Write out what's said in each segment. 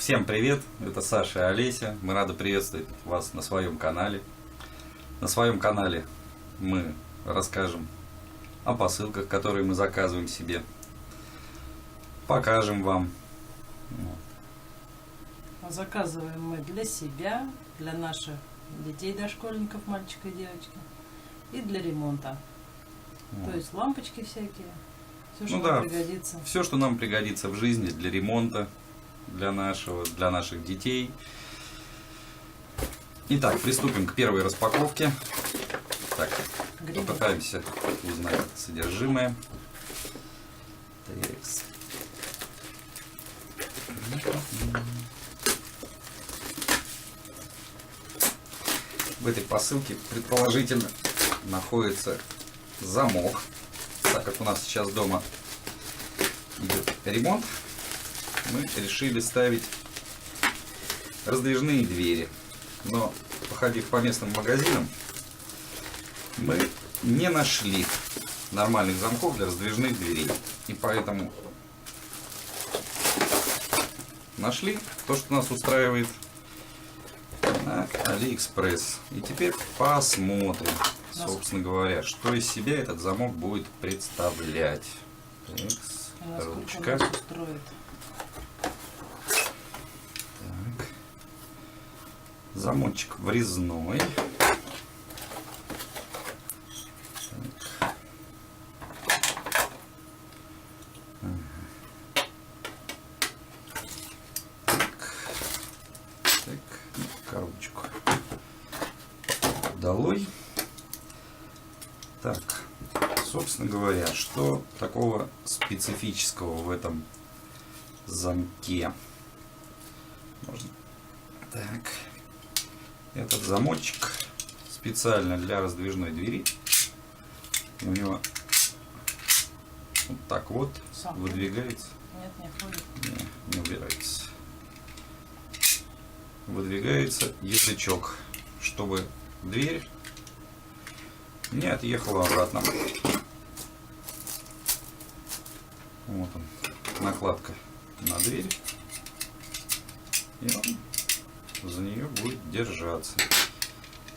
Всем привет, это Саша и Олеся. Мы рады приветствовать вас на своем канале. На своем канале мы расскажем о посылках, которые мы заказываем себе. Покажем вам. Заказываем мы для себя, для наших детей, дошкольников, мальчика и девочки, и для ремонта. То есть лампочки всякие, все, что нам пригодится. Все, что нам пригодится в жизни для ремонта, для наших детей. Итак, приступим к первой распаковке. Так, попытаемся узнать содержимое. В этой посылке предположительно находится замок, так как у нас сейчас дома идет ремонт. Мы решили ставить раздвижные двери, но, походив по местным магазинам, мы не нашли нормальных замков для раздвижных дверей, и поэтому нашли то, что нас устраивает на AliExpress. И теперь посмотрим, собственно говоря, что из себя этот замок будет представлять. Ручка. Замочек врезной. Коробочку долой. Так, собственно говоря, что такого специфического в этом замке? Можно. Так. Этот замочек специально для раздвижной двери. У него вот так вот выдвигается. Нет, не ходит. Не убирается. Выдвигается язычок, чтобы дверь не отъехала обратно. Вот он, накладка на дверь. И он за нее будет держаться.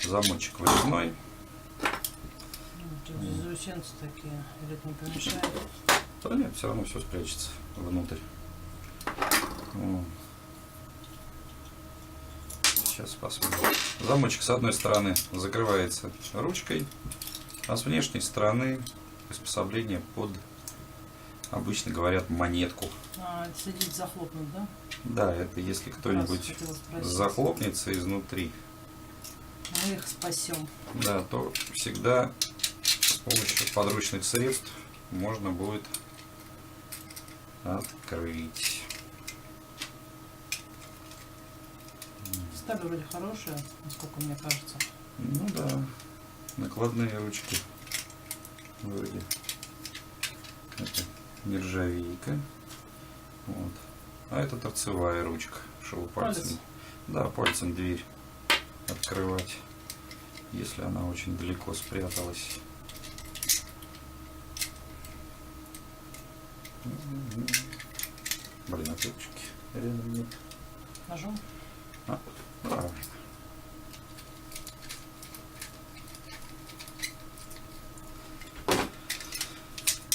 Замочек врезной. Заусенцы такие, или не помешает? Да нет, все равно все спрячется внутрь. Вот. Сейчас посмотрим. Замочек с одной стороны закрывается ручкой, а с внешней стороны приспособление под, обычно говорят, монетку. Это сидеть захлопнуть, да? Да, это если кто-нибудь захлопнется изнутри. Мы их спасем. Да, то всегда с помощью подручных средств можно будет открыть. Сталь вроде хорошая, насколько мне кажется. Ну да, накладные ручки вроде. Это нержавейка. Вот. А это торцевая ручка, чтобы пальцем. Да, пальцем дверь открывать, если она очень далеко спряталась. Блин, отверточки рядом нет. Ножом? Правильно.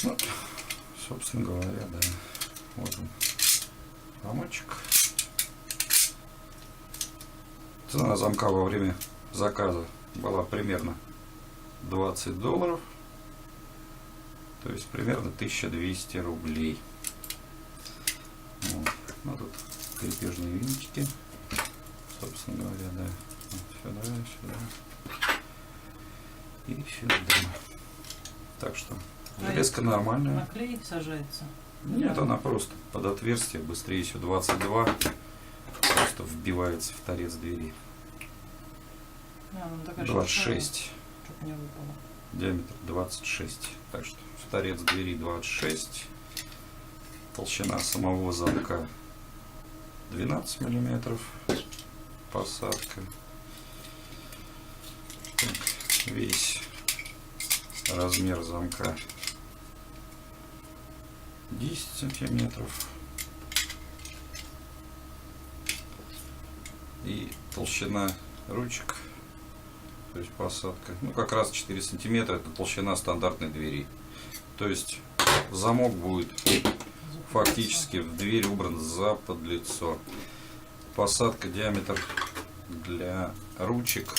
Ну, собственно говоря, да. Вот он, замочек. Цена замка во время заказа была примерно $20. То есть примерно 1200 рублей. Вот. Ну, тут крепежные винтики. Собственно говоря, да. Вот сюда и сюда. Так что железка нормальная. На клей сажается? Нет, она просто под отверстие, быстрее еще 22. Просто вбивается в торец двери. 26. Чтобы не выпало. Диаметр 26. Так что в торец двери 26. Толщина самого замка 12 миллиметров. Посадка. Так, весь размер замка 10 сантиметров. И толщина ручек, то есть посадка, ну как раз 4 сантиметра, это толщина стандартной двери. То есть замок будет фактически в дверь убран за подлицо. Посадка, диаметр для ручек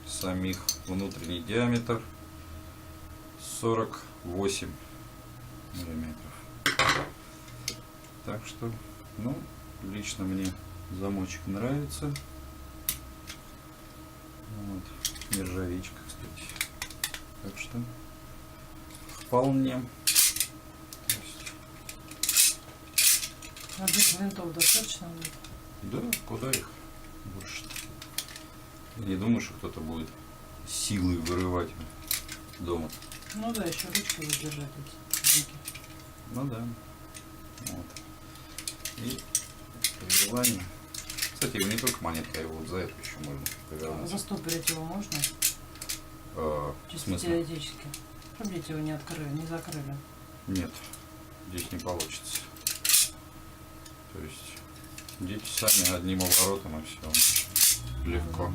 самих, внутренний диаметр 48 миллиметров. Так что, ну, лично мне замочек нравится. Вот. Нержавичка, кстати. Так что вполне. Одних винтов достаточно будет? Да, куда их больше? Я не думаю, что кто-то будет силой вырывать дома. Ну да, еще ручки выдержать эти винки. Ну да. Вот. И при желании. Кстати, не только монетка, его вот за это еще можно повернуть. Застопорить его можно? В Чисто смысле? теоретически. Чтобы дети его не открыли, не закрыли. Нет, здесь не получится. То есть дети сами одним оборотом и все. Легко.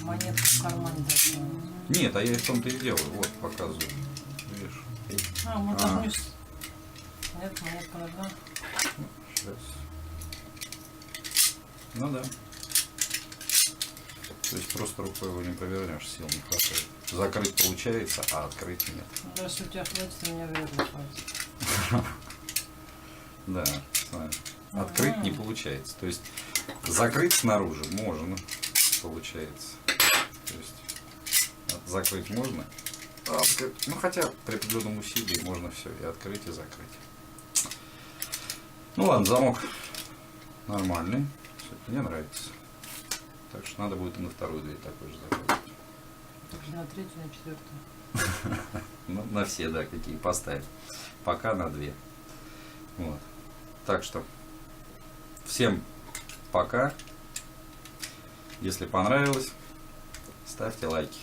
Монетку в кармане должна быть. Нет, а я в том-то и делаю. Вот, показываю. Видишь? Можно вниз. Нет, монетка нужна. Сейчас. Ну да. То есть просто рукой его не повернешь, сил не хватает. Закрыть получается, а открыть нет. Да, если у тебя хватит, у меня вряд ли хватит. Да, смотри. Открыть не получается. То есть закрыть снаружи можно, получается. То есть закрыть можно. А открыть, ну хотя при определенном усилии можно все и открыть, и закрыть. Ну ладно, замок нормальный. Мне нравится. Так что надо будет и на вторую дверь такой же закрыть. На третью, на четвертую. Ну, на все, да, какие поставить. Пока на 2. Вот. Так что всем пока. Если понравилось, ставьте лайки.